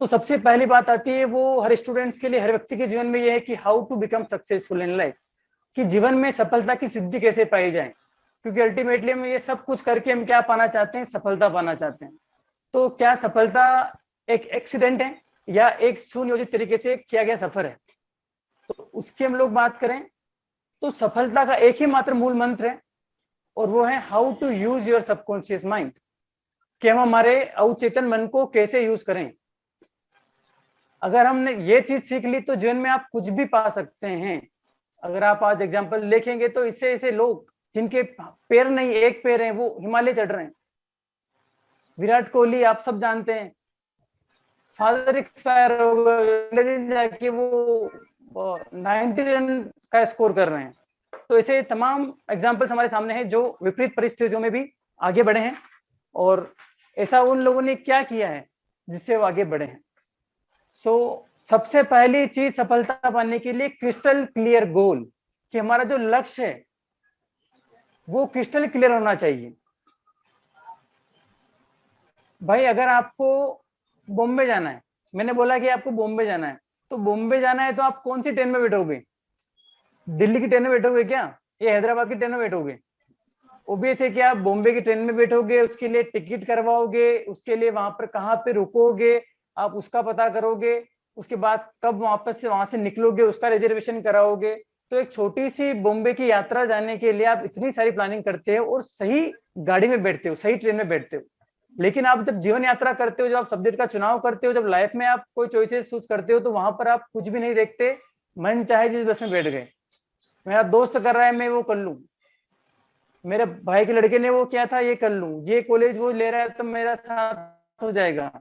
तो सबसे पहली बात आती है वो हर स्टूडेंट्स के लिए, हर व्यक्ति के जीवन में ये है कि how to become successful in life, कि जीवन में सफलता की सिद्धि कैसे पाई जाए। क्योंकि अल्टीमेटली हम ये सब कुछ करके हम क्या पाना चाहते हैं, सफलता पाना चाहते हैं। तो क्या सफलता एक एक्सीडेंट है या एक सुनियोजित तरीके से किया गया सफर है? तो उसकी हम लोग बात करें तो सफलता का एक ही मात्र मूल मंत्र है, और वो है how to use your subconscious mind, कि हम हमारे अवचेतन मन को कैसे यूज करें। अगर हमने ये चीज सीख ली तो जीवन में आप कुछ भी पा सकते हैं। अगर आप आज एग्जाम्पल देखेंगे तो इससे ऐसे लोग जिनके पैर नहीं, एक पैर है, वो हिमालय चढ़ रहे हैं। विराट कोहली आप सब जानते हैं, फादर एक्सपायर हो गए, जाके वो 90 रन का स्कोर कर रहे हैं। तो ऐसे तमाम एग्जाम्पल्स हमारे सामने हैं जो विपरीत परिस्थितियों में भी आगे बढ़े हैं, और ऐसा उन लोगों ने क्या किया है जिससे वो आगे बढ़े हैं। सबसे पहली चीज सफलता पाने के लिए क्रिस्टल क्लियर गोल, कि हमारा जो लक्ष्य है वो क्रिस्टल क्लियर होना चाहिए। भाई अगर आपको बॉम्बे जाना है, मैंने बोला कि आपको बॉम्बे जाना है, तो बॉम्बे जाना है तो आप कौन सी ट्रेन में बैठोगे? दिल्ली की ट्रेन में बैठोगे क्या, या हैदराबाद की ट्रेन में बैठोगे? ओबियस है कि आप बॉम्बे की ट्रेन में बैठोगे, उसके लिए टिकट करवाओगे, उसके लिए वहां पर कहाँ पे रुकोगे आप उसका पता करोगे, उसके बाद कब वापस से वहां से निकलोगे उसका रिजर्वेशन कराओगे। तो एक छोटी सी बॉम्बे की यात्रा जाने के लिए आप इतनी सारी प्लानिंग करते हो और सही गाड़ी में बैठते हो, सही ट्रेन में बैठते हो। लेकिन आप जब जीवन यात्रा करते हो, जब आप सब्जेक्ट का चुनाव करते हो, जब लाइफ में आप कोई चॉइसेस चूज करते हो, तो वहां पर आप कुछ भी नहीं देखते, मन चाहे जिस बस में बैठ गए। मेरा दोस्त कर रहा है मैं वो कर लूं, मेरे भाई के लड़के ने वो किया था ये कर लूं, ये कॉलेज वो ले रहा है तो मेरा साथ हो जाएगा।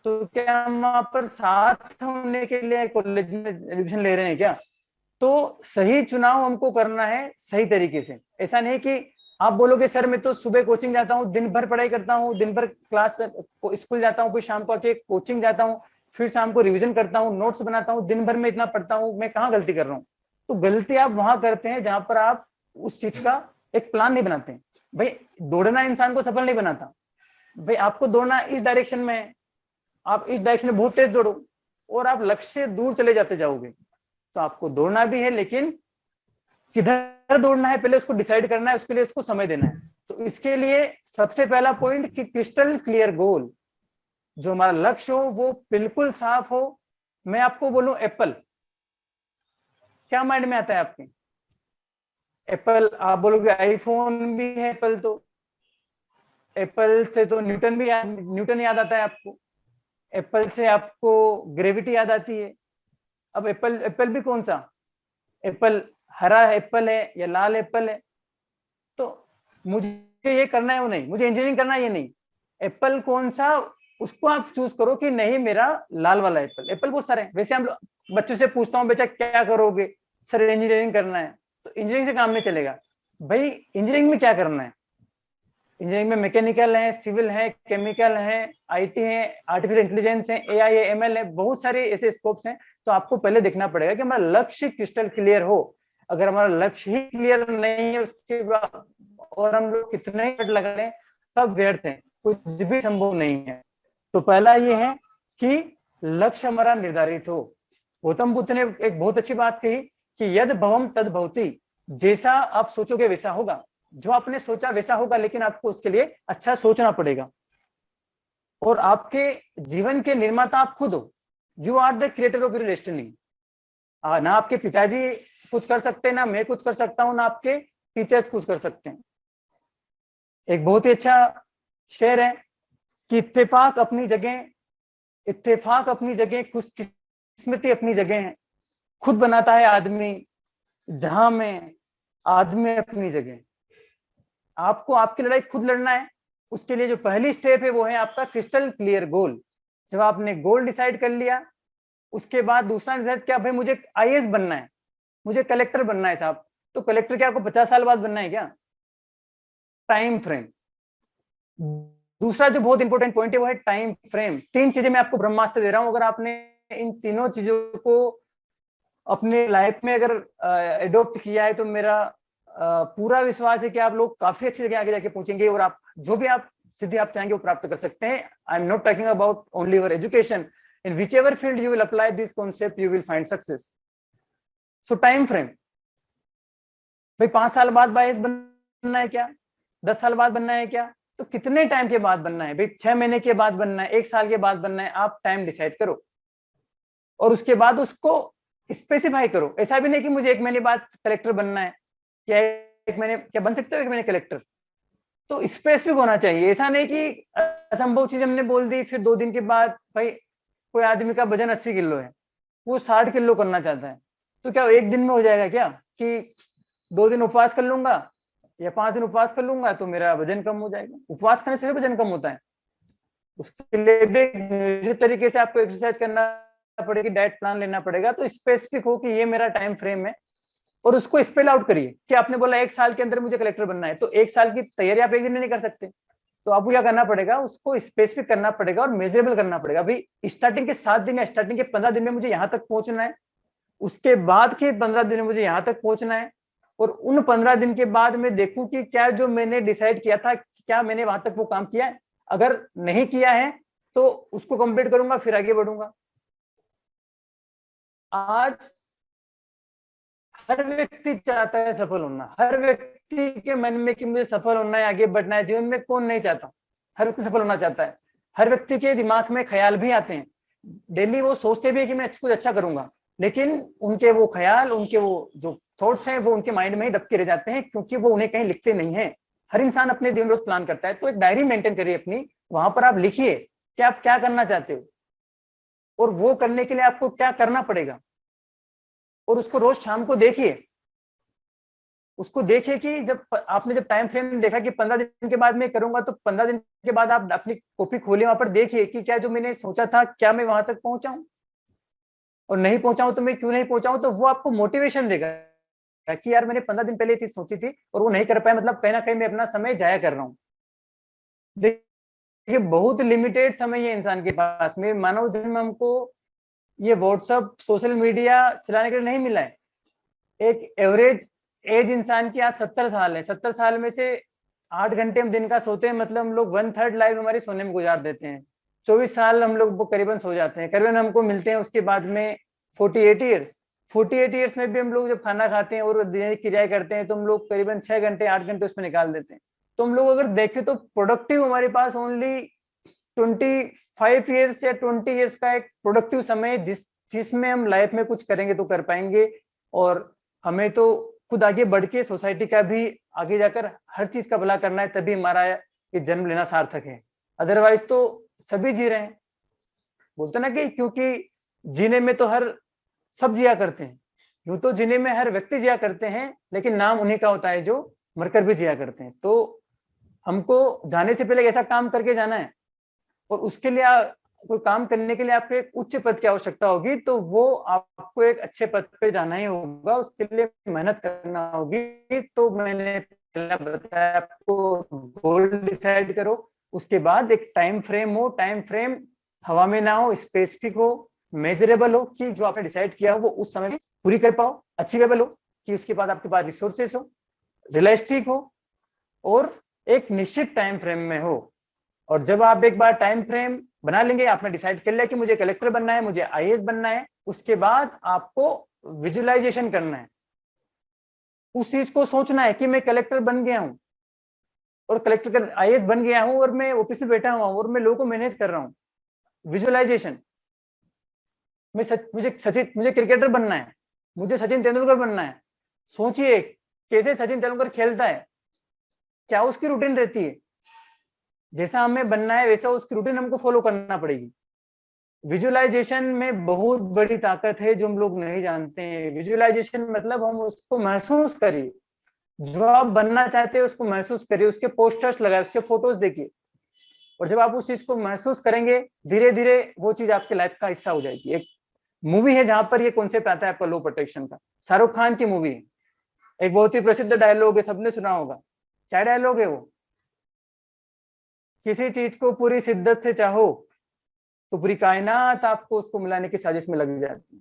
तो क्या हम वहां पर साथ होने के लिए कॉलेज में एडमिशन ले रहे हैं क्या? तो सही चुनाव हमको करना है सही तरीके से। ऐसा नहीं कि आप बोलोगे सर मैं तो सुबह कोचिंग जाता हूँ, दिन भर पढ़ाई करता हूँ, दिन भर क्लास स्कूल जाता हूँ, फिर शाम को आके कोचिंग जाता हूँ, फिर शाम को रिवीजन करता हूँ, नोट्स बनाता हूँ, दिन भर में इतना पढ़ता हूँ, मैं कहाँ गलती कर रहा हूँ? तो गलती आप वहां करते हैं जहां पर आप उस चीज का एक प्लान नहीं बनाते हैं। भाई दौड़ना इंसान को सफल नहीं बनाता। भाई आपको दौड़ना इस डायरेक्शन में है, आप इस डायरेक्शन में बहुत तेज दौड़ो और आप लक्ष्य से दूर चले जाते जाओगे। तो आपको दौड़ना भी है, लेकिन किधर दौड़ना है पहले उसको डिसाइड करना है, उसके लिए उसको समय देना है। तो इसके लिए सबसे पहला पॉइंट कि क्रिस्टल क्लियर गोल, जो हमारा लक्ष्य हो वो बिल्कुल साफ हो। मैं आपको बोलूं एप्पल, क्या माइंड में आता है आपके? एप्पल, आप बोलोगे आईफोन भी है एप्पल, तो एप्पल से तो न्यूटन याद आता है आपको, एप्पल से आपको ग्रेविटी याद आती है। अब एप्पल एप्पल भी कौन सा? एप्पल हरा एप्पल है या लाल एप्पल है? तो मुझे ये करना है वो नहीं, मुझे इंजीनियरिंग करना है ये नहीं, एप्पल कौन सा उसको आप चूज करो कि नहीं मेरा लाल वाला एप्पल। एप्पल बहुत सारे हैं। वैसे हम बच्चों से पूछता हूँ बेटा क्या करोगे, सर इंजीनियरिंग करना है, तो इंजीनियरिंग से काम नहीं चलेगा। भाई इंजीनियरिंग में क्या करना है? इंजीनियरिंग में मैकेनिकल है, सिविल है, केमिकल है, आईटी है, आर्टिफिशियल इंटेलिजेंस है, एआई है, एमएल है, बहुत सारे ऐसे स्कोप्स हैं। तो आपको पहले देखना पड़ेगा कि हमारा लक्ष्य क्रिस्टल क्लियर हो। अगर हमारा लक्ष्य ही क्लियर नहीं है उसके बाद और हम लोग कितने ही लगा लें सब व्यर्थ है, कुछ भी संभव नहीं है। तो पहला ये है कि लक्ष्य हमारा निर्धारित हो। गौतम बुद्ध ने एक बहुत अच्छी बात कही कि यद भवम तद भवति, जैसा आप सोचोगे वैसा होगा। जो आपने सोचा वैसा होगा, लेकिन आपको उसके लिए अच्छा सोचना पड़ेगा। और आपके जीवन के निर्माता आप खुद हो। You are the creator of your destiny. ना आपके पिताजी कुछ कर सकते हैं, ना मैं कुछ कर सकता हूं, ना आपके टीचर्स कुछ कर सकते हैं। एक बहुत ही अच्छा शेर है कि इत्तेफाक अपनी जगह, इत्तेफाक अपनी जगह, खुशकिस्मती अपनी जगह है, खुद बनाता है आदमी जहां में आदमी अपनी जगह। आपको आपकी लड़ाई खुद लड़ना है। उसके लिए जो पहली स्टेप है वो है आपका क्रिस्टल क्लियर गोल। जब आपने गोल डिसाइड कर लिया, उसके बाद दूसरा डिसाइड क्या, भाई मुझे आईएएस बनना है, मुझे कलेक्टर बनना है साहब। तो कलेक्टर क्या आपको 50 साल बाद बनना है क्या? Time frame. दूसरा जो बहुत इंपॉर्टेंट पॉइंट है वो है टाइम फ्रेम। तीन चीजें मैं आपको ब्रह्मास्त्र दे रहा हूं, अगर आपने इन तीनों चीजों को अपने लाइफ में अगर एडॉप्ट किया है तो मेरा पूरा विश्वास है कि आप लोग काफी अच्छी जगह आगे जाके पहुंचेंगे। और आप जो भी आप सिद्धि आप चाहेंगे वो प्राप्त कर सकते हैं। I am not talking about only your education, in which ever field you will apply this concept you will find success. So time frame, भाई 5 साल बाद आईएएस बनना है क्या, 10 साल बाद बनना है क्या, तो कितने टाइम के बाद बनना है भाई, 6 महीने के बाद बनना है, 1 साल के बाद बनना है, आप टाइम डिसाइड करो और उसके बाद उसको स्पेसिफाई करो। ऐसा भी नहीं कि मुझे 1 महीने बाद कलेक्टर बनना है, क्या 1 महीने क्या बन सकते हो 1 महीने कलेक्टर, तो स्पेसिफिक होना चाहिए। ऐसा नहीं कि असंभव चीज हमने बोल दी फिर 2 दिन के बाद, भाई कोई आदमी का वजन 80 किलो है, वो 60 किलो करना चाहता है, तो क्या 1 दिन में हो जाएगा क्या, कि 2 दिन उपवास कर लूंगा या 5 दिन उपवास कर लूंगा तो मेरा वजन कम हो जाएगा। उपवास करने से भी वजन कम होता है, उसके लिए भी निश्चित तरीके से आपको एक्सरसाइज करना पड़ेगी, डाइट प्लान लेना पड़ेगा। तो स्पेसिफिक हो कि ये मेरा टाइम फ्रेम है और उसको स्पेल आउट करिए कि आपने बोला 1 साल के अंदर मुझे कलेक्टर बनना है, तो 1 साल की तैयारी आप 1 दिन में नहीं कर सकते, तो आपको क्या करना पड़ेगा, उसको स्पेसिफिक करना पड़ेगा और मेजरेबल करना पड़ेगा। भाई स्टार्टिंग के 7 दिन या स्टार्टिंग के 15 दिन में मुझे यहाँ तक पहुंचना है, उसके बाद के 15 दिन में मुझे यहाँ तक पहुंचना है, और उन 15 दिन के बाद मैं देखूं कि क्या जो मैंने डिसाइड किया था क्या मैंने वहां तक वो काम किया है, अगर नहीं किया है तो उसको कंप्लीट करूंगा फिर आगे बढ़ूंगा। आज हर व्यक्ति चाहता है सफल होना, हर व्यक्ति के मन में कि मुझे सफल होना है, आगे बढ़ना है जीवन में, कौन नहीं चाहता, हर व्यक्ति सफल होना चाहता है। हर व्यक्ति के दिमाग में ख्याल भी आते हैं, डेली वो सोचते भी है कि मैं कुछ अच्छा करूंगा, लेकिन उनके वो ख्याल, उनके वो जो थॉट्स हैं वो उनके माइंड में ही दबके रह जाते हैं, क्योंकि वो उन्हें कहीं लिखते नहीं है। हर इंसान अपने दिन रोज प्लान करता है, तो एक डायरी मेंटेन करिए अपनी, वहां पर आप लिखिए कि आप क्या करना चाहते हो और वो करने के लिए आपको क्या करना पड़ेगा, और उसको रोज शाम को देखिए। उसको देखिए कि जब आपने जब टाइम फ्रेम देखा कि 15 दिन के बाद मैं करूंगा, तो 15 दिन के बाद आप अपनी कॉपी खोलिए, वहां पर देखिए कि क्या जो मैंने सोचा था क्या मैं वहां तक पहुंचा हूं, और नहीं पहुंचा हूं तो मैं क्यों नहीं पहुंचा हूं। तो वो आपको मोटिवेशन देगा कि यार मैंने 15 दिन पहले ये चीज सोची थी और वो नहीं कर पाया, मतलब कहीं ना कहीं मैं अपना समय जाया कर रहा हूँ। देखिए बहुत लिमिटेड समय है इंसान के पास में, मानव जन्म हमको ये व्हाट्सअप सोशल मीडिया चलाने के लिए नहीं मिला है। एक एवरेज एज इंसान की आज 70 साल है, 70 साल में से 8 घंटे हम दिन का सोते हैं, मतलब हम लोग 1/3 लाइफ हमारी सोने में गुजार देते हैं। 24 साल हम लोग वो करीबन सो जाते हैं, करीबन हमको मिलते हैं उसके बाद में 48 ईयर्स। 48 ईयर्स में भी हम लोग जब खाना खाते हैं और दिन की क्रियाएं करते हैं तो हम लोग करीबन 6 घंटे 8 घंटे उसमें निकाल देते हैं। तो हम लोग अगर देखें तो प्रोडक्टिव हमारे पास ओनली 25 ईयर्स या 20 ईयर्स का एक प्रोडक्टिव समय है, जिसमें हम लाइफ में कुछ करेंगे तो कर पाएंगे, और हमें तो खुद आगे बढ़ के सोसाइटी का भी आगे जाकर हर चीज का भला करना है, तभी हमारा ये जन्म लेना सार्थक है। अदरवाइज तो सभी जी रहे हैं, बोलते ना कि क्योंकि जीने में तो हर सब जिया करते हैं, यूं तो जीने में हर व्यक्ति जिया करते हैं, लेकिन नाम उन्हीं का होता है जो मरकर भी जिया करते हैं। तो हमको जाने से पहले ऐसा काम करके जाना है, और उसके लिए कोई काम करने के लिए आपको एक उच्च पद की आवश्यकता होगी, तो वो आपको एक अच्छे पद पे जाना ही होगा, उसके लिए मेहनत करना होगी। तो मैंने पहले बताया आपको गोल डिसाइड करो, उसके बाद एक टाइम फ्रेम हो, टाइम फ्रेम हवा में ना हो, स्पेसिफिक हो, मेजरेबल हो, कि जो आपने डिसाइड किया हो वो उस समय में पूरी कर पाओ, अचीवेबल हो, कि उसके बाद आपके पास रिसोर्सेस हो, रियलिस्टिक हो, और एक निश्चित टाइम फ्रेम में हो। और जब आप एक बार टाइम फ्रेम बना लेंगे, आपने डिसाइड कर लिया कि मुझे कलेक्टर बनना है, मुझे आईएएस बनना है, उसके बाद आपको विजुअलाइजेशन करना है, उस चीज को सोचना है कि मैं कलेक्टर बन गया हूं और कलेक्टर का आईएएस बन गया हूं और मैं ऑफिस में बैठा हुआ हूं और मैं लोगों को मैनेज कर रहा हूं। विजुअलाइजेशन, मुझे क्रिकेटर बनना है, मुझे सचिन तेंदुलकर बनना है। सोचिए कैसे सचिन तेंदुलकर खेलता है, क्या उसकी रूटीन रहती है, जैसा हमें बनना है वैसा उसकी रूटीन हमको फॉलो करना पड़ेगी। विजुअलाइजेशन में बहुत बड़ी ताकत है जो हम लोग नहीं जानते हैं। विजुअलाइजेशन मतलब हम उसको महसूस करिए, जो आप बनना चाहते हैं उसको महसूस करिए, उसके पोस्टर्स लगाए, उसके फोटोज देखिए, और जब आप उस चीज को महसूस करेंगे धीरे धीरे वो चीज आपके लाइफ का हिस्सा हो जाएगी। एक मूवी है जहां पर ये कॉन्सेप्ट आता है आपका लो प्रोटेक्शन का, शाहरुख खान की मूवी है। एक बहुत ही प्रसिद्ध डायलॉग है, सबने सुना होगा। क्या डायलॉग है वो, किसी चीज को पूरी शिद्दत से चाहो तो पूरी कायनात आपको उसको मिलाने की साजिश में लग जाती है।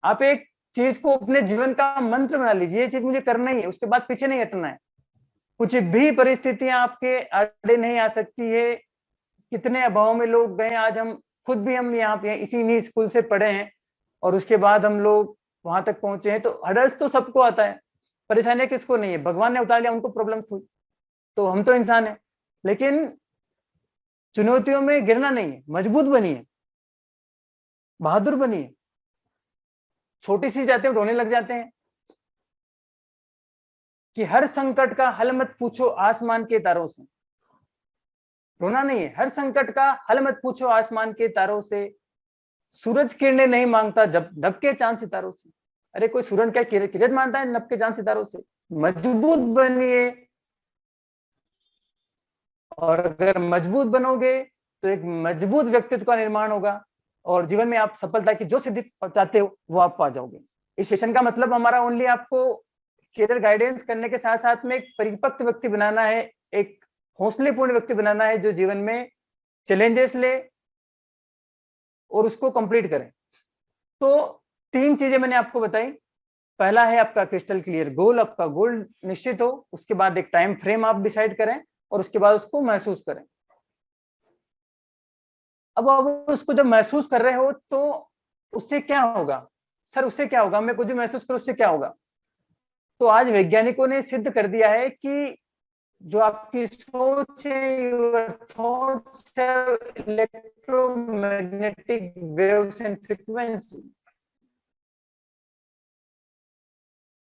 आप एक चीज को अपने जीवन का मंत्र बना लीजिए, ये चीज मुझे करना ही है, उसके बाद पीछे नहीं हटना है। कुछ भी परिस्थितियां आपके आड़े नहीं आ सकती है। कितने अभाव में लोग गए, आज हम खुद भी हम यहाँ पे इसी नहीं स्कूल से पढ़े हैं और उसके बाद हम लोग वहां तक पहुंचे हैं। तो हर्डल्स तो सबको आता है, परेशानियां किसको नहीं है? भगवान ने उतार लिया, उनको प्रॉब्लम हुई, तो हम तो इंसान है। लेकिन चुनौतियों में गिरना नहीं है, मजबूत बनिए, बहादुर बनिए। छोटी सी जाते हैं रोने लग जाते हैं कि हर संकट का हल मत पूछो आसमान के तारों से। रोना नहीं है, हर संकट का हल मत पूछो आसमान के तारों से। सूरज किरणें नहीं मांगता जब नबके चांद सितारों से। अरे कोई सूरज क्या किरण मानता है नबके चांद सितारों से? मजबूत बनिए, और अगर मजबूत बनोगे तो एक मजबूत व्यक्तित्व का निर्माण होगा और जीवन में आप सफलता की जो सिद्धि चाहते हो वो आप पा जाओगे। इस सेशन का मतलब हमारा ओनली आपको करियर गाइडेंस करने के साथ साथ में एक परिपक्व व्यक्ति बनाना है, एक हौसलेपूर्ण व्यक्ति बनाना है जो जीवन में चैलेंजेस ले और उसको कंप्लीट करे। तो 3 चीजें मैंने आपको बताई। पहला है आपका क्रिस्टल क्लियर गोल, आपका गोल निश्चित हो, उसके बाद एक टाइम फ्रेम आप डिसाइड करें और उसके बाद उसको महसूस करें। अब आप उसको जब महसूस कर रहे हो तो उससे क्या होगा? सर उससे क्या होगा, मैं कुछ भी महसूस करूं उससे क्या होगा? तो आज वैज्ञानिकों ने सिद्ध कर दिया है कि जो आपकी सोच है, your thoughts have electromagnetic waves and frequency.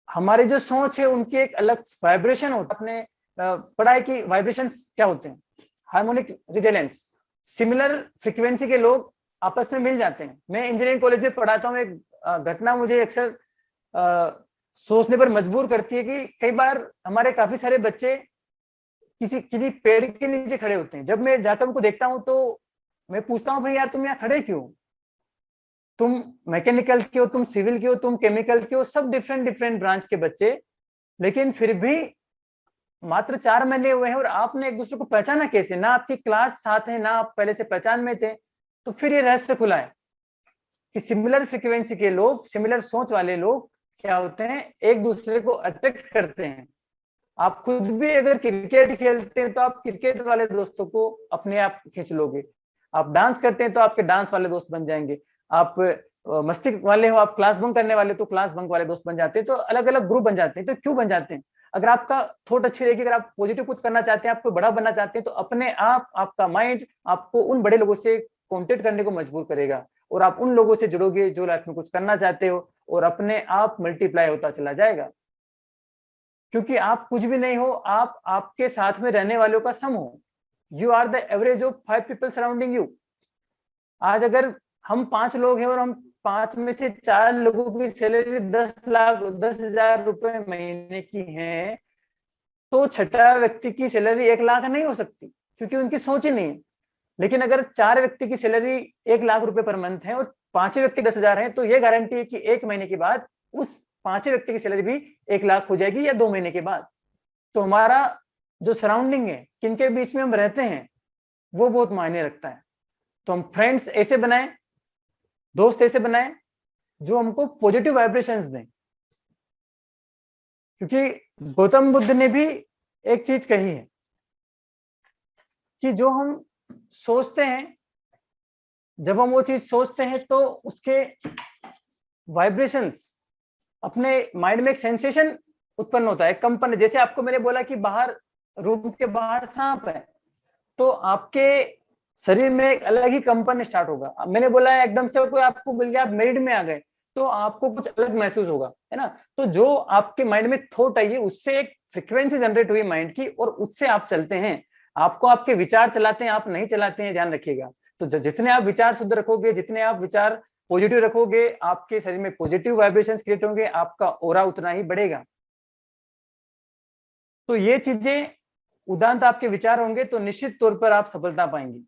हमारी जो सोच है उनकी एक अलग वाइब्रेशन होता है। आपने पढ़ा है कि वाइब्रेशंस क्या होते हैं? हार्मोनिक रिजोनेंस, सिमिलर फ्रीक्वेंसी के लोग आपस में मिल जाते हैं। मैं इंजीनियरिंग कॉलेज में पढ़ाता हूँ, एक घटना मुझे अक्सर सोचने पर मजबूर करती है कि कई बार हमारे काफी सारे बच्चे किसी पेड़ के नीचे खड़े होते हैं। जब मैं जाकर उनको देखता हूँ तो मैं पूछता हूँ भाई यार तुम यहाँ खड़े क्यों? तुम मैकेनिकल के हो, तुम सिविल के हो, तुम केमिकल के हो, सब डिफरेंट डिफरेंट ब्रांच के बच्चे, लेकिन फिर भी मात्र 4 महीने हुए हैं और आपने एक दूसरे को पहचाना कैसे? ना आपकी क्लास साथ है, ना आप पहले से पहचान में थे। तो फिर ये रहस्य खुला है कि सिमिलर फ्रीक्वेंसी के लोग, सिमिलर सोच वाले लोग क्या होते हैं, एक दूसरे को अट्रैक्ट करते हैं। आप खुद भी अगर क्रिकेट खेलते हैं तो आप क्रिकेट वाले दोस्तों को अपने आप खींच लोगे। आप डांस करते हैं तो आपके डांस वाले दोस्त बन जाएंगे। आप मस्ती वाले हो, आप क्लास बंक करने वाले तो क्लास बंक वाले दोस्त बन जाते हैं। तो अलग अलग ग्रुप बन जाते हैं। तो क्यों बन जाते हैं? अगर आपका थॉट अच्छी रहेगी, अगर आप पॉजिटिव कुछ करना चाहते हैं, आपको बड़ा बनना चाहते हैं, तो अपने आप आपका माइंड आपको उन बड़े लोगों से कॉन्टेक्ट करने को मजबूर करेगा और आप उन लोगों से जुड़ोगे जो लाइफ में कुछ करना चाहते हो और अपने आप मल्टीप्लाई होता चला जाएगा। क्योंकि आप कुछ भी नहीं हो, आप आपके साथ में रहने वालों का सम हो। You are the average of 5 people surrounding you. आज अगर हम 5 लोग हैं और हम 5 में से 4 लोगों की सैलरी 10,000 रुपए महीने की है, तो छठा व्यक्ति की सैलरी 1 लाख नहीं हो सकती, क्योंकि उनकी सोच ही नहीं है। लेकिन अगर 4 व्यक्ति की सैलरी 1 लाख रुपए पर मंथ है और 5वें व्यक्ति 10,000 है, तो ये गारंटी है कि 1 महीने के बाद उस 5वें व्यक्ति की सैलरी भी 1 लाख हो जाएगी या 2 महीने के बाद। तो हमारा जो सराउंडिंग है, किनके बीच में हम रहते हैं, वो बहुत मायने रखता है। तो हम फ्रेंड्स ऐसे बनाएं, दोस्त ऐसे बनाएं जो हमको पॉजिटिव वाइब्रेशंस दें। क्योंकि गौतम बुद्ध ने भी एक चीज कही है कि जो हम सोचते हैं, जब हम वो चीज सोचते हैं तो उसके वाइब्रेशंस अपने माइंड में एक सेंसेशन उत्पन्न होता है, कंपन। जैसे आपको मैंने बोला कि बाहर, रूम के बाहर सांप है, तो आपके शरीर में एक अलग ही कंपन स्टार्ट होगा। मैंने बोला है एकदम से कोई आपको मिल गया, आप मेरिड में आ गए, तो आपको कुछ अलग महसूस होगा, है ना? तो जो आपके माइंड में थॉट आई है, उससे एक फ्रीक्वेंसी जनरेट हुई माइंड की और उससे आप चलते हैं। आपको आपके विचार चलाते हैं, आप नहीं चलाते हैं, ध्यान रखिएगा। तो जितने आप विचार शुद्ध रखोगे, जितने आप विचार पॉजिटिव रखोगे, आपके शरीर में पॉजिटिव वाइब्रेशंस क्रिएट होंगे, आपका ऑरा उतना ही बढ़ेगा। तो ये चीजें उदाहरण आपके विचार होंगे तो निश्चित तौर पर आप सफलता पाएंगे।